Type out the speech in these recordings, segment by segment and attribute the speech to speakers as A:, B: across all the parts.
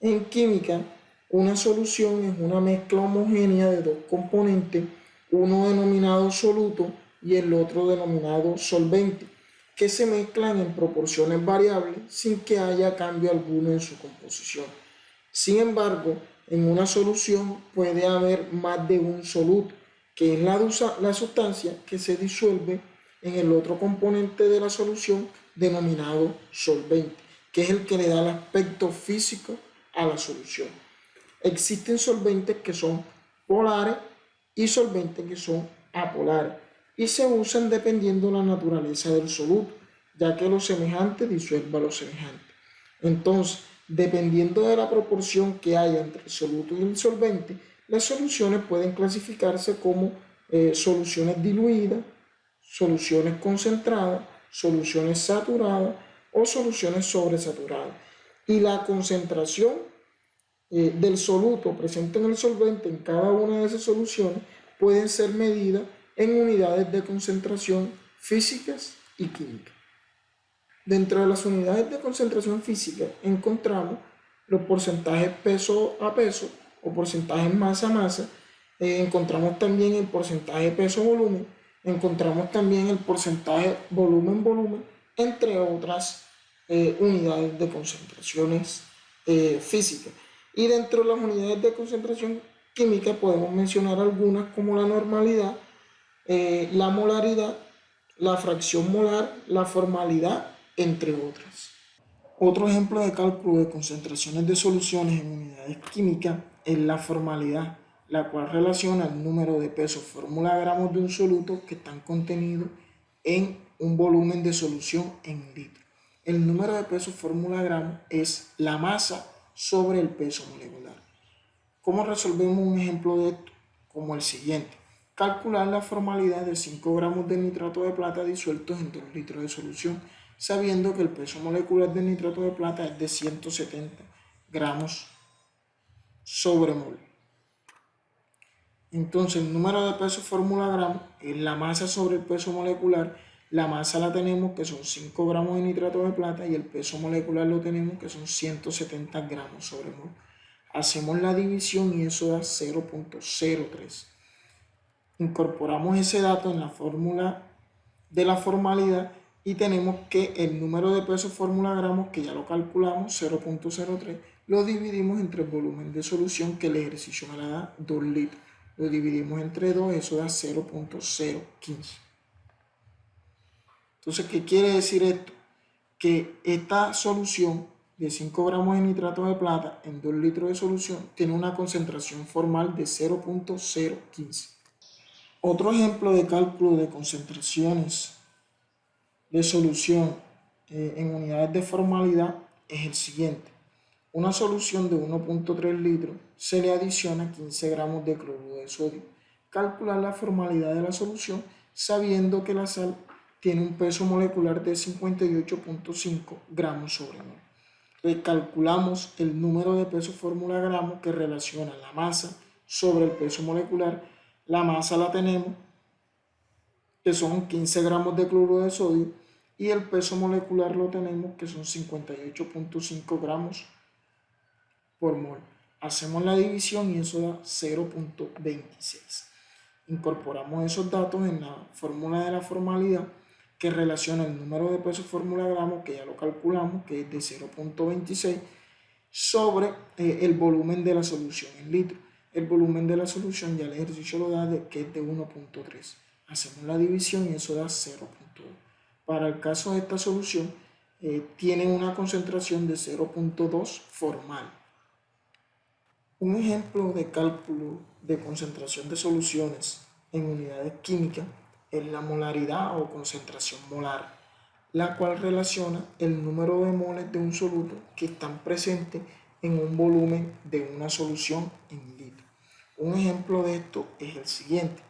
A: En química, una solución es una mezcla homogénea de dos componentes, uno denominado soluto y el otro denominado solvente, que se mezclan en proporciones variables sin que haya cambio alguno en su composición. Sin embargo, en una solución puede haber más de un soluto, que es la sustancia que se disuelve en el otro componente de la solución denominado solvente, que es el que le da el aspecto físico a la solución. Existen solventes que son polares y solventes que son apolares y se usan dependiendo de la naturaleza del soluto, ya que lo semejante disuelve a lo semejante. Entonces, dependiendo de la proporción que haya entre el soluto y el solvente, las soluciones pueden clasificarse como soluciones diluidas, soluciones concentradas, soluciones saturadas o soluciones sobresaturadas. Y la concentración del soluto presente en el solvente en cada una de esas soluciones pueden ser medidas en unidades de concentración físicas y químicas. Dentro de las unidades de concentración física encontramos los porcentajes peso a peso o porcentajes masa a masa, encontramos también el porcentaje peso-volumen, encontramos también el porcentaje volumen-volumen, entre otras unidades de concentraciones físicas. Y dentro de las unidades de concentración química podemos mencionar algunas como la normalidad, la molaridad, la fracción molar, la formalidad, entre otras. Otro ejemplo de cálculo de concentraciones de soluciones en unidades químicas es la formalidad, la cual relaciona el número de pesos fórmula gramos de un soluto que están contenidos en un volumen de solución en litro. El número de pesos fórmula gramos es la masa sobre el peso molecular. ¿Cómo resolvemos un ejemplo de esto? Como el siguiente. Calcular la formalidad de 5 gramos de nitrato de plata disueltos en 2 litros de solución, sabiendo que el peso molecular del nitrato de plata es de 170 gramos sobre mol. Entonces, el número de peso fórmula gramos es la masa sobre el peso molecular. La masa la tenemos que son 5 gramos de nitrato de plata y el peso molecular lo tenemos que son 170 gramos sobre mol. Hacemos la división y eso da 0.03. Incorporamos ese dato en la fórmula de la formalidad y tenemos que el número de pesos fórmula gramos, que ya lo calculamos, 0.03, lo dividimos entre el volumen de solución, que el ejercicio me la da 2 litros. Lo dividimos entre 2, eso da 0.015. Entonces, ¿qué quiere decir esto? Que esta solución de 5 gramos de nitrato de plata en 2 litros de solución tiene una concentración formal de 0.015. Otro ejemplo de cálculo de concentraciones de solución en unidades de formalidad es el siguiente. Una solución de 1.3 litros se le adiciona 15 gramos de cloruro de sodio. Calcular la formalidad de la solución sabiendo que la sal tiene un peso molecular de 58.5 gramos sobre mol. Recalculamos el número de peso fórmula gramos que relaciona la masa sobre el peso molecular. La masa la tenemos que son 15 gramos de cloruro de sodio y el peso molecular lo tenemos que son 58.5 gramos por mol. Hacemos la división y eso da 0.26. Incorporamos esos datos en la fórmula de la formalidad que relaciona el número de pesos fórmula gramos, que ya lo calculamos, que es de 0.26, sobre el volumen de la solución en litros. El volumen de la solución ya el ejercicio lo da que es de 1.3. Hacemos la división y eso da 0.2. Para el caso de esta solución, tiene una concentración de 0.2 formal. Un ejemplo de cálculo de concentración de soluciones en unidades químicas es la molaridad o concentración molar, la cual relaciona el número de moles de un soluto que están presentes en un volumen de una solución en litros. Un ejemplo de esto es el siguiente.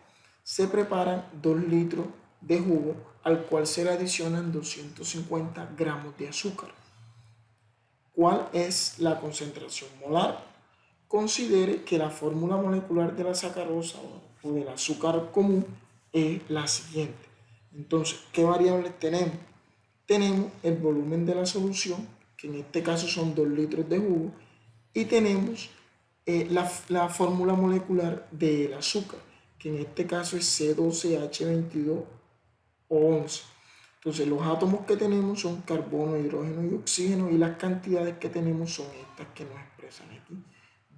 A: Se preparan 2 litros de jugo al cual se le adicionan 250 gramos de azúcar. ¿Cuál es la concentración molar? Considere que la fórmula molecular de la sacarosa o del azúcar común es la siguiente. Entonces, ¿qué variables tenemos? Tenemos el volumen de la solución, que en este caso son 2 litros de jugo, Y tenemos la fórmula molecular del azúcar, que en este caso es C12H22O11. Entonces los átomos que tenemos son carbono, hidrógeno y oxígeno, y las cantidades que tenemos son estas que nos expresan aquí.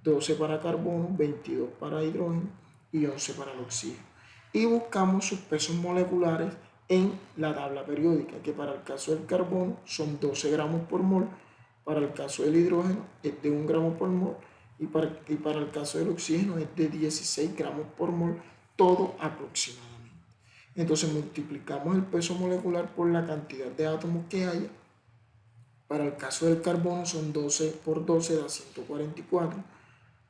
A: 12 para carbono, 22 para hidrógeno y 11 para el oxígeno. Y buscamos sus pesos moleculares en la tabla periódica, que para el caso del carbono son 12 gramos por mol, para el caso del hidrógeno es de 1 gramo por mol y para el caso del oxígeno es de 16 gramos por mol, todo aproximadamente. Entonces multiplicamos el peso molecular por la cantidad de átomos que haya. Para el caso del carbono son 12 por 12 da 144.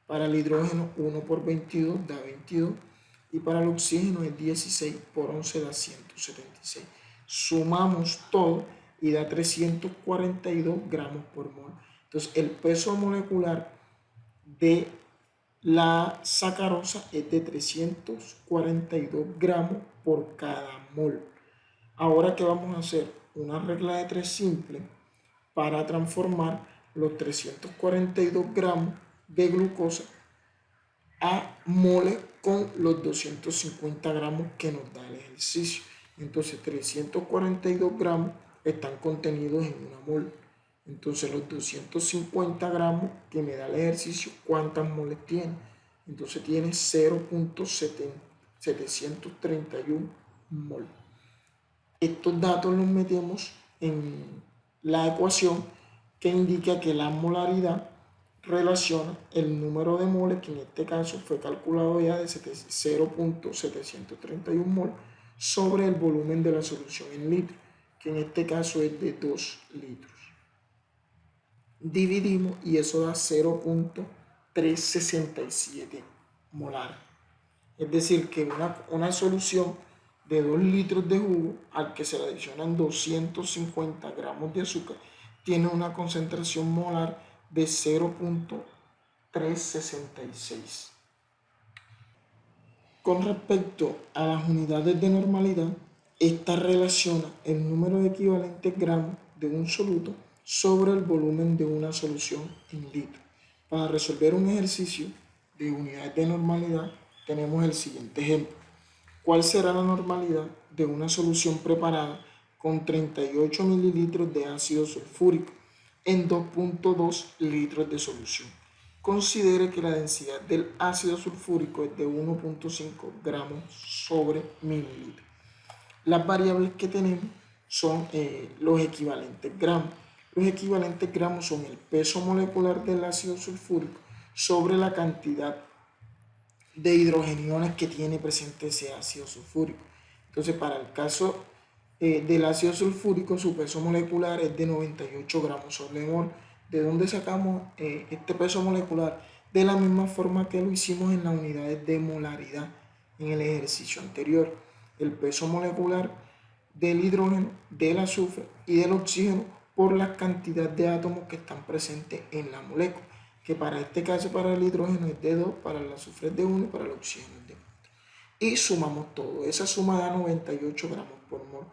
A: Para el hidrógeno 1 por 22 da 22. Y para el oxígeno es 16 por 11 da 176. Sumamos todo y da 342 gramos por mol. Entonces el peso molecular de la sacarosa es de 342 gramos por cada mol. Ahora, ¿qué vamos a hacer? Una regla de 3 simple para transformar los 342 gramos de glucosa a moles con los 250 gramos que nos da el ejercicio. Entonces 342 gramos están contenidos en una mol. Entonces los 250 gramos que me da el ejercicio, ¿cuántas moles tiene? Entonces tiene 0.731 mol. Estos datos los metemos en la ecuación que indica que la molaridad relaciona el número de moles, que en este caso fue calculado ya de 0.731 mol, sobre el volumen de la solución en litros, que en este caso es de 2 litros. Dividimos y eso da 0.367 molar. Es decir, que una solución de 2 litros de jugo al que se le adicionan 250 gramos de azúcar tiene una concentración molar de 0.366. Con respecto a las unidades de normalidad, esta relaciona el número de equivalentes gramos de un soluto sobre el volumen de una solución en litros. Para resolver un ejercicio de unidades de normalidad tenemos el siguiente ejemplo. ¿Cuál será la normalidad de una solución preparada con 38 mililitros de ácido sulfúrico en 2.2 litros de solución? Considere que la densidad del ácido sulfúrico es de 1.5 gramos sobre mililitro. Las variables que tenemos son los equivalentes gramos. Los equivalentes gramos son el peso molecular del ácido sulfúrico sobre la cantidad de hidrogeniones que tiene presente ese ácido sulfúrico. Entonces, para el caso del ácido sulfúrico, su peso molecular es de 98 gramos sobre mol. ¿De dónde sacamos este peso molecular? De la misma forma que lo hicimos en las unidades de molaridad en el ejercicio anterior. El peso molecular del hidrógeno, del azufre y del oxígeno por la cantidad de átomos que están presentes en la molécula, que para este caso para el hidrógeno es de 2, para el azufre es de 1 y para el oxígeno es de 4. Y sumamos todo. Esa suma da 98 gramos por mol.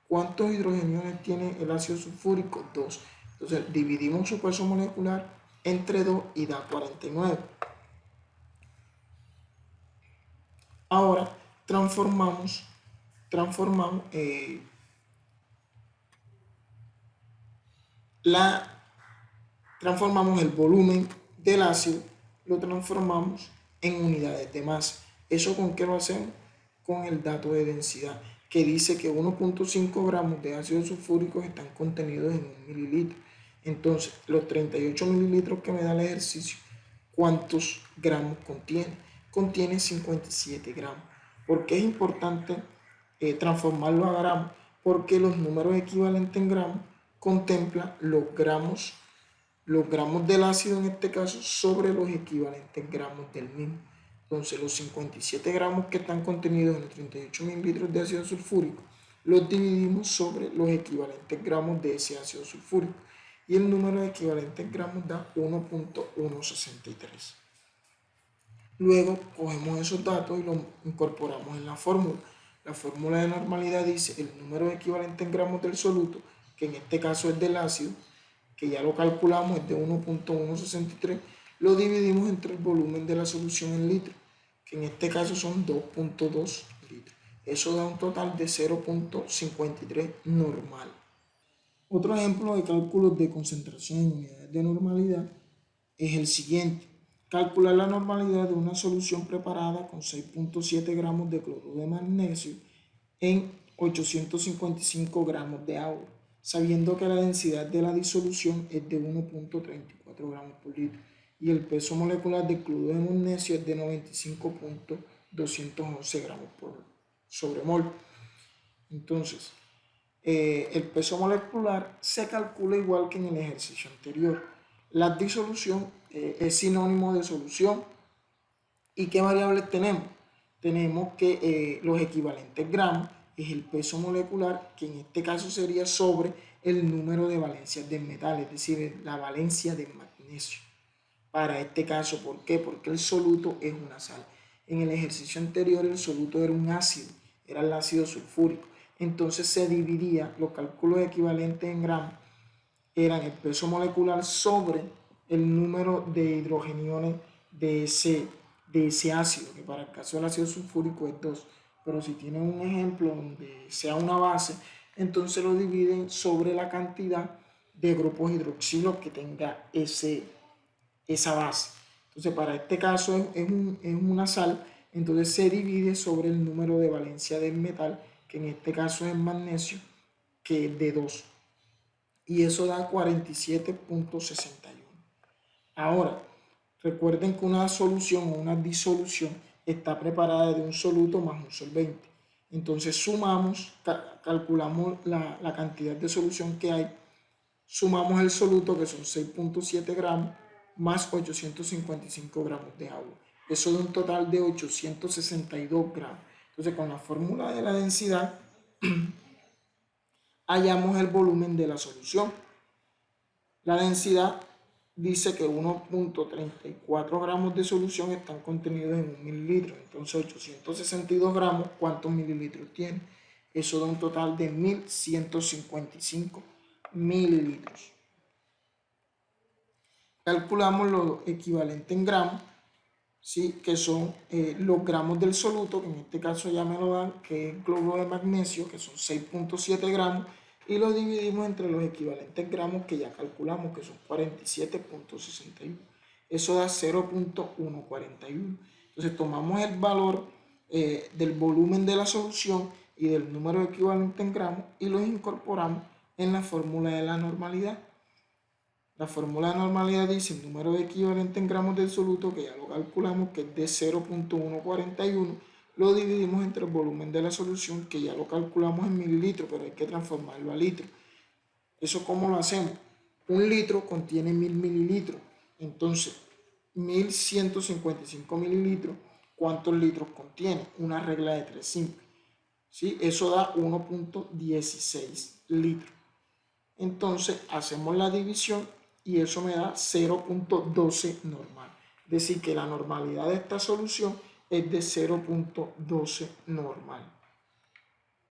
A: ¿Cuántos hidrogeniones tiene el ácido sulfúrico? 2. Entonces dividimos su peso molecular entre 2 y da 49. Ahora transformamos el volumen del ácido, lo transformamos en unidades de masa. ¿Eso con qué lo hacemos? Con el dato de densidad, que dice que 1.5 gramos de ácido sulfúrico están contenidos en 1 mililitro. Entonces, los 38 mililitros que me da el ejercicio, ¿cuántos gramos contiene? Contiene 57 gramos. ¿Por qué es importante transformarlo a gramos? Porque los números equivalentes en gramos contemplan los gramos del ácido en este caso sobre los equivalentes gramos del mismo. Entonces los 57 gramos que están contenidos en los 38 mililitros de ácido sulfúrico los dividimos sobre los equivalentes gramos de ese ácido sulfúrico y el número de equivalentes gramos da 1.163. Luego cogemos esos datos y los incorporamos en la fórmula. La fórmula de normalidad dice el número de equivalentes gramos del soluto, que en este caso es del ácido, que ya lo calculamos, es de 1.163, lo dividimos entre el volumen de la solución en litros, que en este caso son 2.2 litros. Eso da un total de 0.53 normal. Otro ejemplo de cálculos de concentración en unidades de normalidad es el siguiente. Calcular la normalidad de una solución preparada con 6.7 gramos de cloruro de magnesio en 855 gramos de agua, sabiendo que la densidad de la disolución es de 1.34 gramos por litro y el peso molecular del cloruro de magnesio es de 95.211 gramos por sobre mol. Entonces, el peso molecular se calcula igual que en el ejercicio anterior. La disolución es sinónimo de solución. ¿Y qué variables tenemos? Tenemos que los equivalentes gramos es el peso molecular, que en este caso sería sobre el número de valencias del metal, es decir, la valencia del magnesio. Para este caso, ¿por qué? Porque el soluto es una sal. En el ejercicio anterior el soluto era un ácido, era el ácido sulfúrico. Entonces se dividía, los cálculos equivalentes en gramos eran el peso molecular sobre el número de hidrogeniones de ese ácido, que para el caso del ácido sulfúrico es 2. Pero si tienen un ejemplo donde sea una base, entonces lo dividen sobre la cantidad de grupos hidroxilos que tenga esa base. Entonces para este caso es una sal, entonces se divide sobre el número de valencia del metal, que en este caso es magnesio, que es de 2. Y eso da 47.61. Ahora, recuerden que una solución o una disolución está preparada de un soluto más un solvente. Entonces sumamos, calculamos la cantidad de solución que hay, sumamos el soluto, que son 6.7 gramos, más 855 gramos de agua. Eso da un total de 862 gramos. Entonces con la fórmula de la densidad hallamos el volumen de la solución. La densidad dice que 1.34 gramos de solución están contenidos en 1 mililitro. Entonces 862 gramos, ¿cuántos mililitros tiene? Eso da un total de 1155 mililitros. Calculamos lo equivalente en gramos, ¿sí? Que son los gramos del soluto, que en este caso ya me lo dan, que es cloruro de magnesio, que son 6.7 gramos, y lo dividimos entre los equivalentes gramos que ya calculamos, que son 47.61. Eso da 0.141. Entonces tomamos el valor del volumen de la solución y del número equivalente en gramos y los incorporamos en la fórmula de la normalidad. La fórmula de normalidad dice el número equivalente en gramos del soluto, que ya lo calculamos, que es de 0.141. Lo dividimos entre el volumen de la solución, que ya lo calculamos en mililitros, pero hay que transformarlo a litros. ¿Eso cómo lo hacemos? Un litro contiene 1000 mililitros. Entonces, 1155 mililitros, ¿cuántos litros contiene? Una regla de 3 simple. ¿Sí? Eso da 1.16 litros. Entonces, hacemos la división y eso me da 0.12 normal. Es decir, que la normalidad de esta solución es de 0.12 normal.